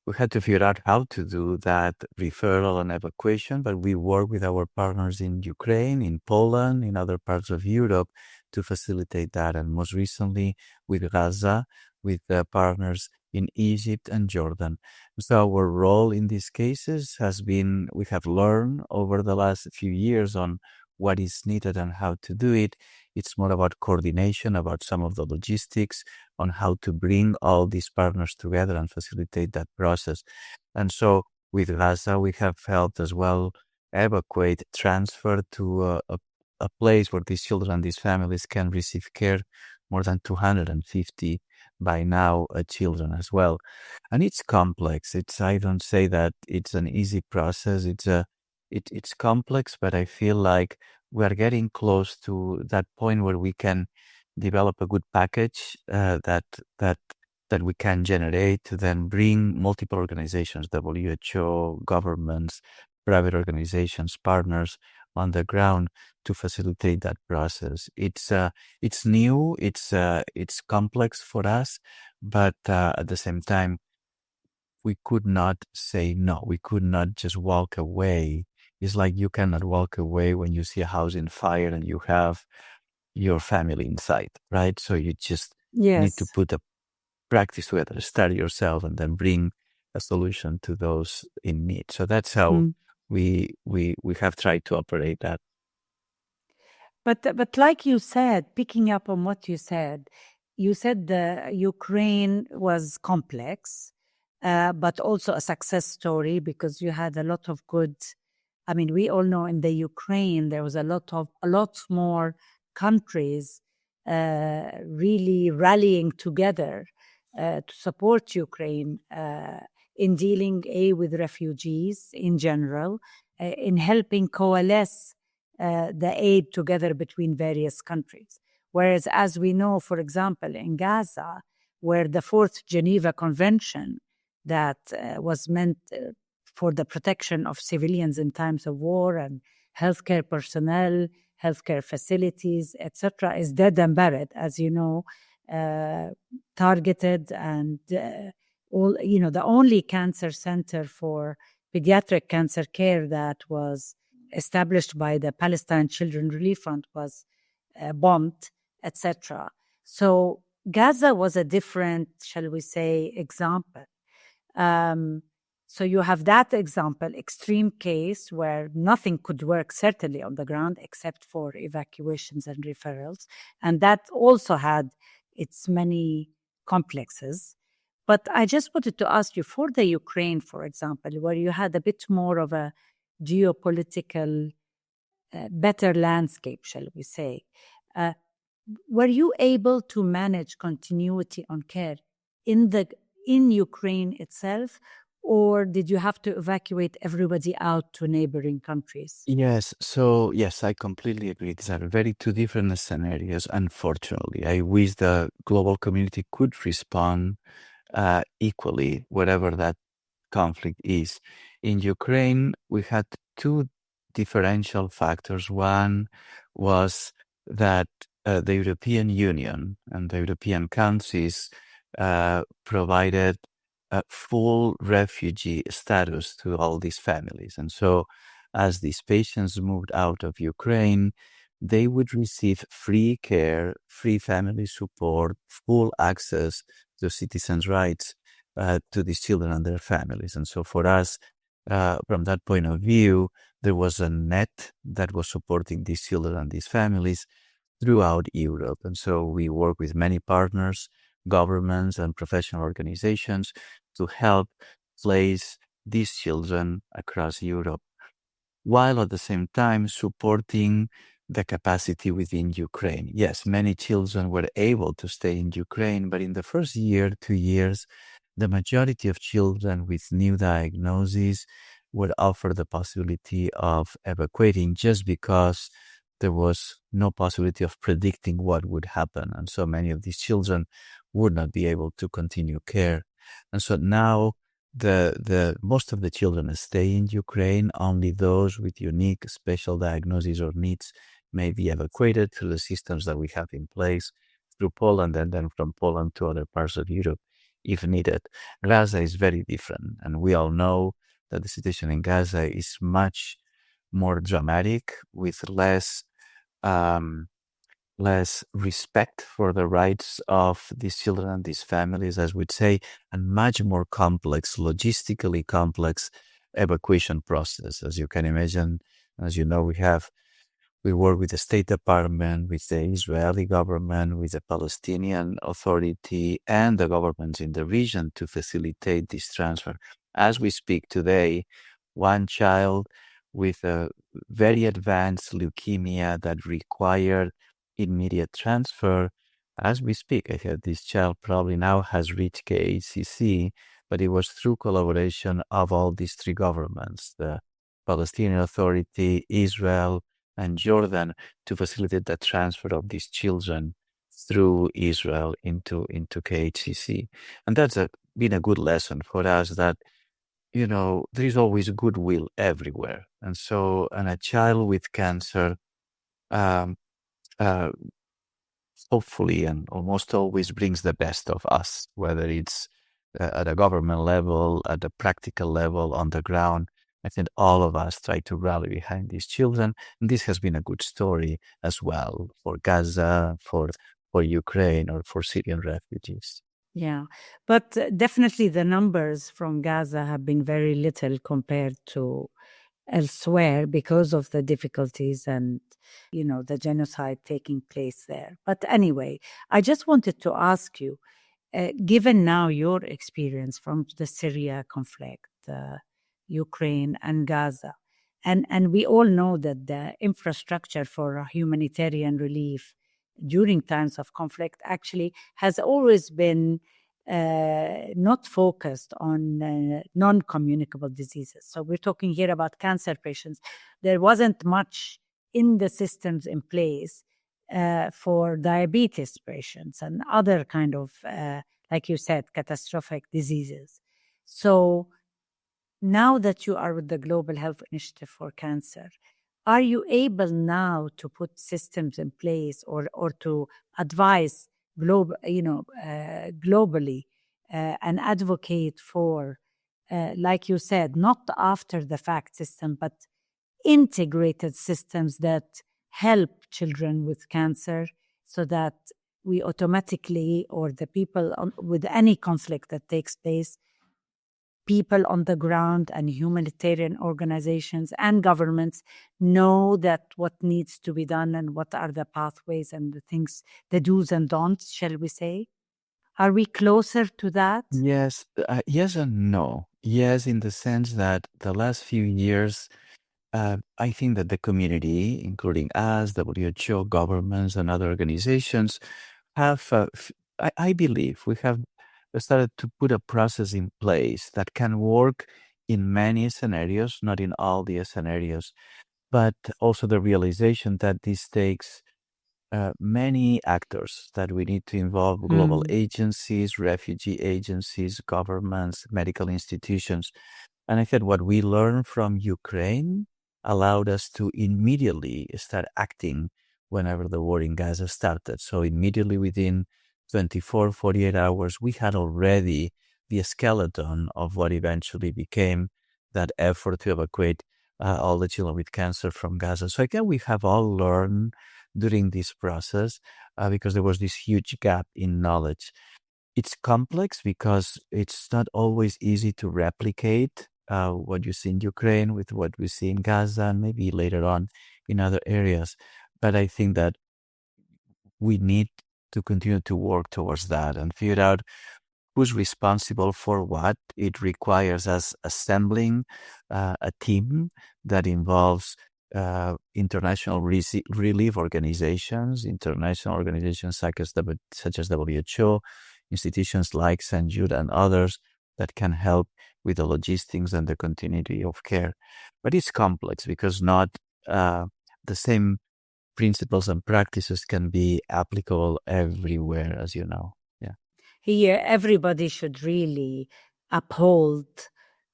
we had to figure out how to do that referral and evacuation, but we work with our partners in Ukraine, in Poland, in other parts of Europe to facilitate that. And most recently with Gaza, with the partners in Egypt and Jordan. So our role in these cases has been, we have learned over the last few years on what is needed and how to do it. It's more about coordination, about some of the logistics, on how to bring all these partners together and facilitate that process. And so with Gaza, we have helped as well evacuate, transfer to a place where these children and these families can receive care, more than 250 by now children as well. And it's complex. I don't say that it's an easy process. It's complex, but I feel like we are getting close to that point where we can develop a good package that we can generate to then bring multiple organizations, WHO, governments, private organizations, partners on the ground to facilitate that process. It's new, it's complex for us, but at the same time, we could not say no. We could not just walk away. It's like you cannot walk away when you see a house in fire and you have your family inside, right? So you just need to Yes. put a practice together, start yourself, and then bring a solution to those in need. So that's how we have tried to operate that. But like you said, picking up on what you said the Ukraine was complex, but also a success story because you had a lot of good. I mean, we all know in the Ukraine there was a lot more countries really rallying together to support Ukraine in dealing with refugees in general, in helping coalesce the aid together between various countries. Whereas, as we know, for example, in Gaza, where the Fourth Geneva Convention that was meant for the protection of civilians in times of war and healthcare personnel, healthcare facilities, etc., is dead and buried, as you know, targeted and all. The only cancer center for pediatric cancer care that was established by the Palestine Children Relief Fund was bombed, etc. So Gaza was a different, shall we say, example. So you have that example, extreme case where nothing could work certainly on the ground except for evacuations and referrals. And that also had its many complexes. But I just wanted to ask you, for the Ukraine, for example, where you had a bit more of a geopolitical, better landscape, shall we say, were you able to manage continuity on care in Ukraine itself, or did you have to evacuate everybody out to neighboring countries? Yes. So, yes, I completely agree. These are very two different scenarios, unfortunately. I wish the global community could respond equally, whatever that conflict is. In Ukraine, we had two differential factors. One was that the European Union and the European countries provided full refugee status to all these families. And so as these patients moved out of Ukraine, they would receive free care, free family support, full access to citizens' rights to these children and their families. And so for us, from that point of view, there was a net that was supporting these children and these families. throughout Europe. And so we work with many partners, governments, and professional organizations to help place these children across Europe, while at the same time supporting the capacity within Ukraine. Yes, many children were able to stay in Ukraine, but in the first year, 2 years, the majority of children with new diagnoses were offered the possibility of evacuating just because there was no possibility of predicting what would happen. And so many of these children would not be able to continue care. And so now the most of the children stay in Ukraine. Only those with unique special diagnoses or needs may be evacuated through the systems that we have in place through Poland, and then from Poland to other parts of Europe if needed. Gaza is very different, and we all know that the situation in Gaza is much more dramatic, with um, less respect for the rights of these children, these families, as we'd say, and much more complex, logistically complex evacuation process. As you can imagine, as you know, we work with the State Department, with the Israeli government, with the Palestinian Authority, and the governments in the region to facilitate this transfer. As we speak today, one child with a very advanced leukemia that required immediate transfer. As we speak, I heard this child probably now has reached KHCC, but it was through collaboration of all these three governments, the Palestinian Authority, Israel, and Jordan, to facilitate the transfer of these children through Israel into KHCC. And that's been a good lesson for us that, there is always goodwill everywhere. And so, and a child with cancer, um, uh, hopefully and almost always brings the best of us, whether it's at a government level, at a practical level, on the ground. I think all of us try to rally behind these children. And this has been a good story as well for Gaza, for Ukraine, or for Syrian refugees. Yeah, but definitely the numbers from Gaza have been very little compared to elsewhere because of the difficulties and, the genocide taking place there. But anyway, I just wanted to ask you, given now your experience from the Syria conflict, Ukraine and Gaza, and we all know that the infrastructure for humanitarian relief during times of conflict actually has always been not focused on non-communicable diseases. So we're talking here about cancer patients. There wasn't much in the systems in place for diabetes patients and other kind of, like you said, catastrophic diseases. So now that you are with the Global Health Initiative for Cancer, are you able now to put systems in place or to advise globally and advocate for, like you said, not after the fact system, but integrated systems that help children with cancer so that we automatically, or the people with any conflict that takes place, people on the ground and humanitarian organizations and governments know that what needs to be done and what are the pathways and the things, the do's and don'ts, shall we say? Are we closer to that? Yes, yes and no. Yes, in the sense that the last few years, I think that the community, including us, WHO, governments, and other organizations, have, I believe, we have started to put a process in place that can work in many scenarios, not in all the scenarios, but also the realization that this takes many actors, that we need to involve global agencies, refugee agencies, governments, medical institutions. And I said what we learned from Ukraine allowed us to immediately start acting whenever the war in Gaza started. So immediately within 24, 48 hours, we had already the skeleton of what eventually became that effort to evacuate all the children with cancer from Gaza. So again, we have all learned during this process because there was this huge gap in knowledge. It's complex because it's not always easy to replicate what you see in Ukraine with what we see in Gaza and maybe later on in other areas. But I think that we need to continue to work towards that and figure out who's responsible for what. It requires us assembling a team that involves international relief organizations, international organizations such as WHO, institutions like St. Jude and others that can help with the logistics and the continuity of care. But it's complex because not the same principles and practices can be applicable everywhere, as you know. Yeah. Here, everybody should really uphold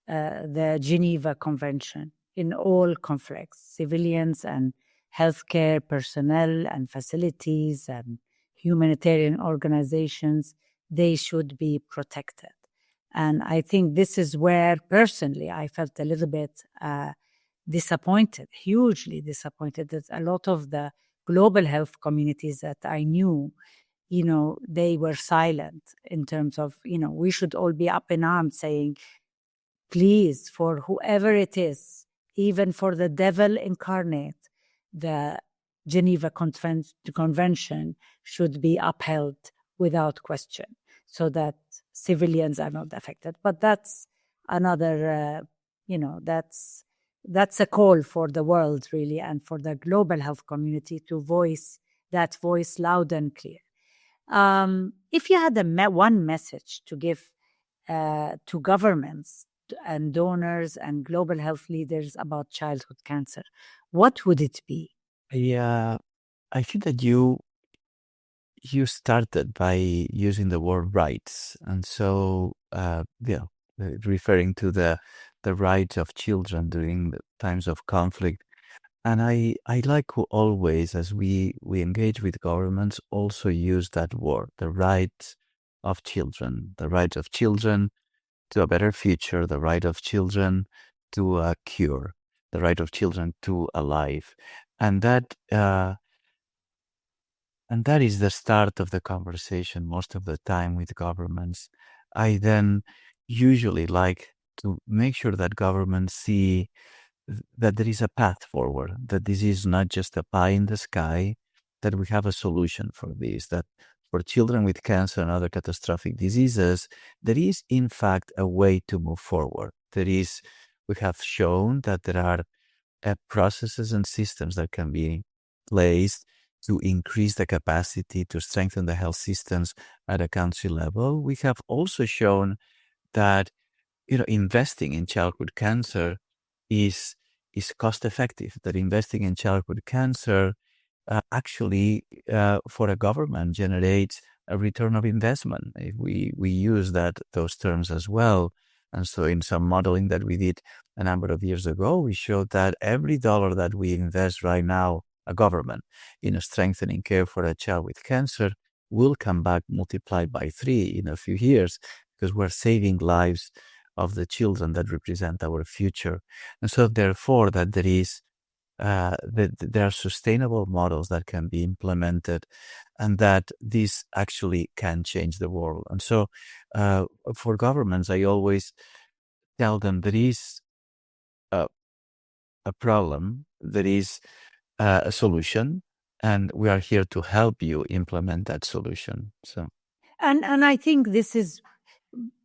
the Geneva Convention in all conflicts, civilians and healthcare personnel and facilities and humanitarian organizations, they should be protected. And I think this is where, personally, I felt a little bit disappointed, hugely disappointed, that a lot of the global health communities that I knew, they were silent in terms of, we should all be up in arms saying, please, for whoever it is, even for the devil incarnate, the Geneva Convention should be upheld without question so that civilians are not affected. But that's another, that's a call for the world, really, and for the global health community to voice that voice loud and clear. If you had one message to give to governments and donors and global health leaders about childhood cancer, what would it be? I think that you started by using the word rights, and so referring to the rights of children during the times of conflict. And I like to always, as we engage with governments, also use that word, the rights of children, the rights of children to a better future, the right of children to a cure, the right of children to a life. And that is the start of the conversation most of the time with governments. I then usually like to make sure that governments see that there is a path forward, that this is not just a pie in the sky, that we have a solution for this, that for children with cancer and other catastrophic diseases, there is in fact a way to move forward. We have shown that there are processes and systems that can be placed to increase the capacity to strengthen the health systems at a country level. We have also shown that investing in childhood cancer is cost effective, that investing in childhood cancer actually for a government generates a return of investment. If we use those terms as well. And so in some modeling that we did a number of years ago, we showed that every dollar that we invest right now, a government, in strengthening care for a child with cancer will come back multiplied by 3 in a few years, because we're saving lives of the children that represent our future. And so therefore that there are sustainable models that can be implemented and that this actually can change the world. And so for governments, I always tell them there is a problem, there is a solution, and we are here to help you implement that solution. So, and I think this is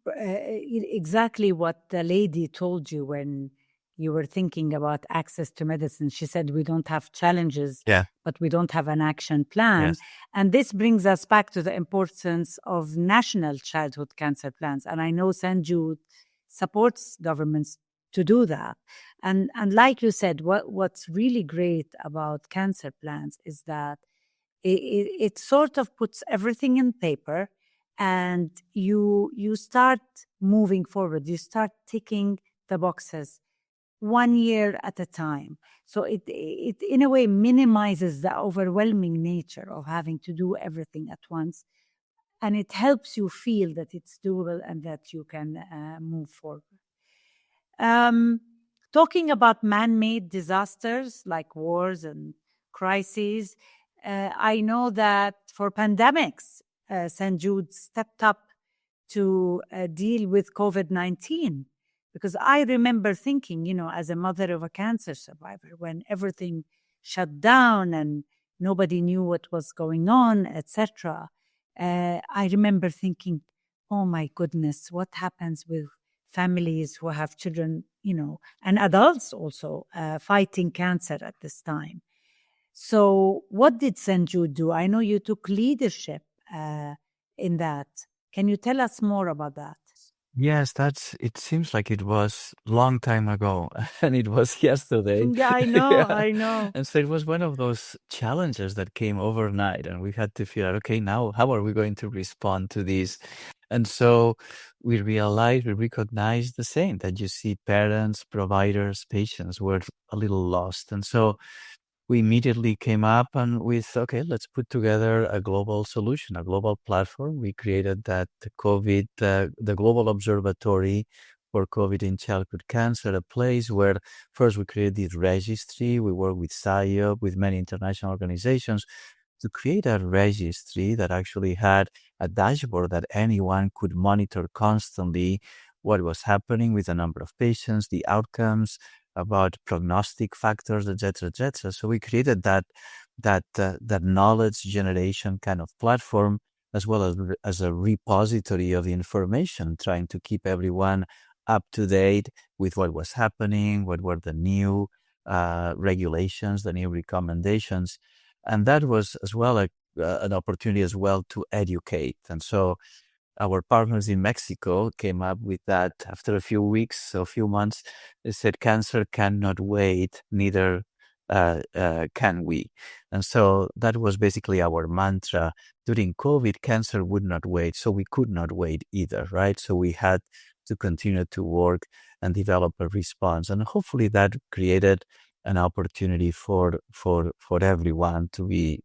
exactly what the lady told you when you were thinking about access to medicine. She said, we don't have challenges, but we don't have an action plan. Yes. And this brings us back to the importance of national childhood cancer plans. And I know St. Jude supports governments to do that. And like you said, what's really great about cancer plans is that it sort of puts everything in paper, and you start moving forward. You start ticking the boxes 1 year at a time. So it in a way minimizes the overwhelming nature of having to do everything at once. And it helps you feel that it's doable and that you can move forward. Talking about man-made disasters like wars and crises, I know that for pandemics, St. Jude stepped up to deal with COVID-19. Because I remember thinking, as a mother of a cancer survivor, when everything shut down and nobody knew what was going on, etc. I remember thinking, oh my goodness, what happens with families who have children, and adults also fighting cancer at this time. So, what did St. Jude do? I know you took leadership in that. Can you tell us more about that? Yes, it seems like it was long time ago and it was yesterday. Yeah, I know, Yeah. I know. And so it was one of those challenges that came overnight and we had to figure out, okay, now how are we going to respond to this? And so we recognized the same, that you see parents, providers, patients were a little lost. And so we immediately came up and with, okay, let's put together a global solution, a global platform. We created that the Global Observatory for COVID in Childhood Cancer, a place where first we created this registry. We work with SIOP, with many international organizations to create a registry that actually had a dashboard that anyone could monitor constantly what was happening with the number of patients, the outcomes, about prognostic factors, etc., etc. So we created that knowledge generation kind of platform, as well as a repository of information, trying to keep everyone up to date with what was happening, what were the new regulations, the new recommendations, and that was as well an opportunity as well to educate. And so our partners in Mexico came up with that after a few weeks, a few months. They said, cancer cannot wait, neither can we. And so that was basically our mantra. During COVID, cancer would not wait, so we could not wait either, right? So we had to continue to work and develop a response. And hopefully that created an opportunity for everyone to be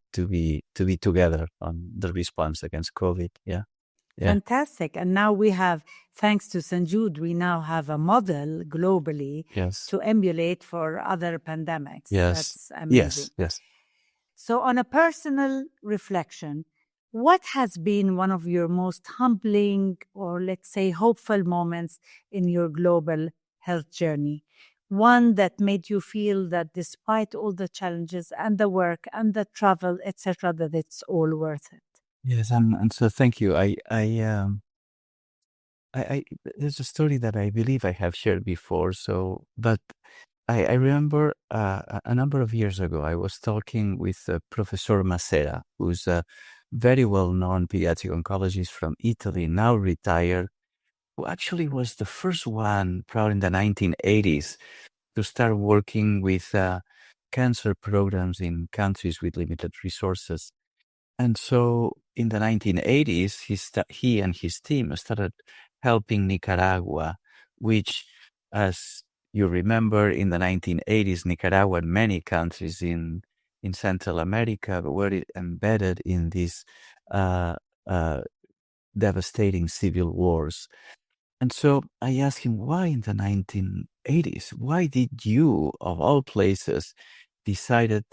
together on the response against COVID. Yeah. Yeah. Fantastic. And now we have, thanks to St. Jude, we now have a model globally Yes. to emulate for other pandemics. Yes. That's amazing. Yes. So, on a personal reflection, what has been one of your most humbling or, let's say, hopeful moments in your global health journey? One that made you feel that despite all the challenges and the work and the travel, etc., that it's all worth it. Yes, and so thank you. I there's a story that I believe I have shared before. So, but I remember a number of years ago, I was talking with Professor Macera, who's a very well-known pediatric oncologist from Italy, now retired, who actually was the first one, probably in the 1980s, to start working with cancer programs in countries with limited resources. And so in the 1980s, he and his team started helping Nicaragua, which, as you remember, in the 1980s, Nicaragua and many countries in Central America were embedded in these devastating civil wars. And so I asked him, why in the 1980s? Why did you, of all places, decided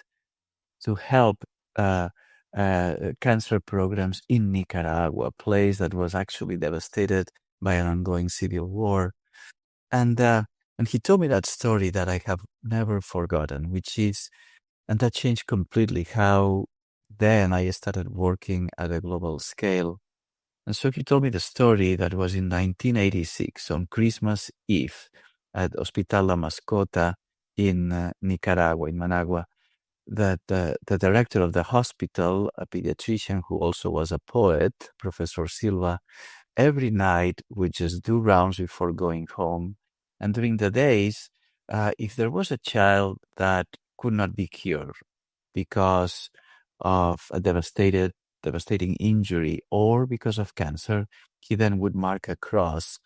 to help cancer programs in Nicaragua, a place that was actually devastated by an ongoing civil war? And he told me that story that I have never forgotten, which is, and that changed completely how then I started working at a global scale. And so he told me the story that was in 1986 on Christmas Eve at Hospital La Mascota in Nicaragua, in Managua, that the director of the hospital, a pediatrician who also was a poet, Professor Silva, every night would just do rounds before going home. And during the days, if there was a child that could not be cured because of a devastating injury or because of cancer, he then would mark a cross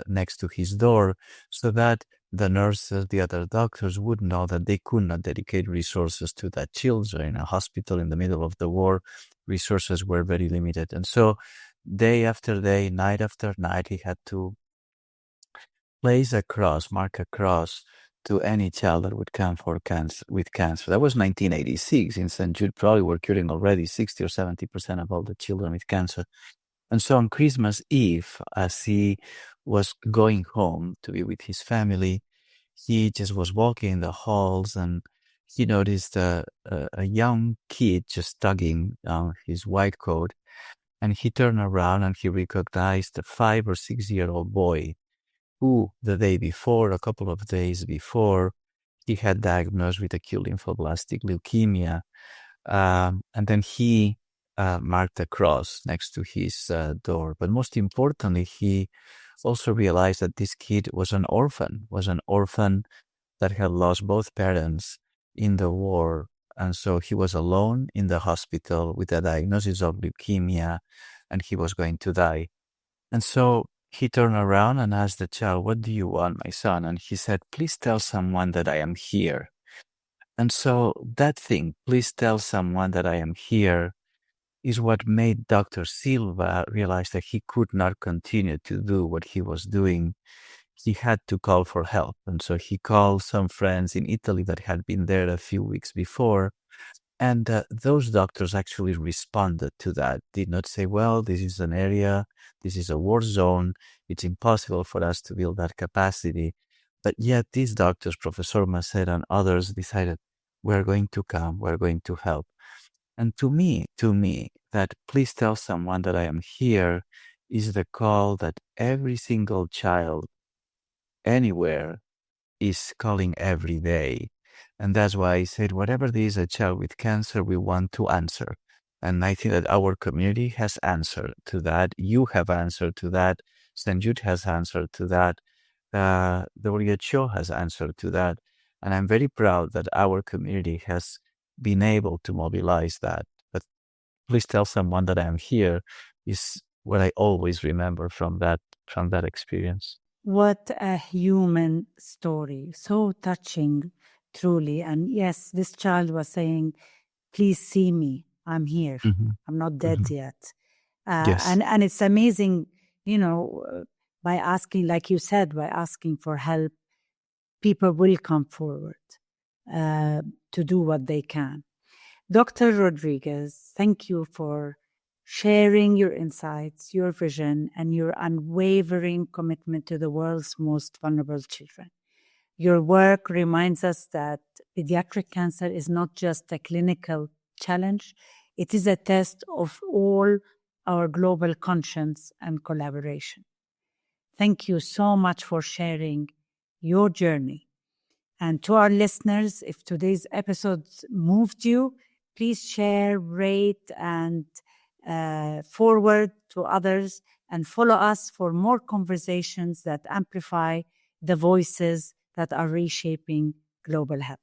next to his door so that the nurses, the other doctors would know that they could not dedicate resources to that children in a hospital in the middle of the war. Resources were very limited. And so day after day, night after night, he had to place a cross, mark a cross to any child that would come with cancer. That was 1986. In St. Jude, probably were curing already 60 or 70% of all the children with cancer. And so on Christmas Eve, as he was going home to be with his family, he just was walking in the halls and he noticed a young kid just tugging on his white coat, and he turned around and he recognized a 5 or 6 year old boy who, the day before, a couple of days before, he had diagnosed with acute lymphoblastic leukemia. And then he marked a cross next to his door. But most importantly, he also realized that this kid was an orphan that had lost both parents in the war. And so he was alone in the hospital with a diagnosis of leukemia, and he was going to die. And so he turned around and asked the child, "What do you want, my son?" And he said, "Please tell someone that I am here." And so that thing, "Please tell someone that I am here," is what made Dr. Silva realize that he could not continue to do what he was doing. He had to call for help. And so he called some friends in Italy that had been there a few weeks before. And those doctors actually responded to that, did not say, "Well, this is an area, this is a war zone, it's impossible for us to build that capacity." But yet these doctors, Professor Maced and others, decided, we're going to come, we're going to help. And to me, that "please tell someone that I am here" is the call that every single child anywhere is calling every day. And that's why I said, whatever there is a child with cancer, we want to answer. And I think that our community has answered to that. You have answered to that. St. Jude has answered to that. The WHO has answered to that. And I'm very proud that our community has been able to mobilize that. But "please tell someone that I'm here" is what I always remember from that experience. What a human story. So touching, truly. And yes, this child was saying, "Please see me. I'm here. Mhm. I'm not dead Mhm. yet." Yes. And it's amazing, by asking, like you said, by asking for help, people will come forward to do what they can. Dr. Rodriguez, thank you for sharing your insights, your vision, and your unwavering commitment to the world's most vulnerable children. Your work reminds us that pediatric cancer is not just a clinical challenge, it is a test of all our global conscience and collaboration. Thank you so much for sharing your journey. And to our listeners, if today's episode moved you, please share, rate, and forward to others, and follow us for more conversations that amplify the voices that are reshaping global health.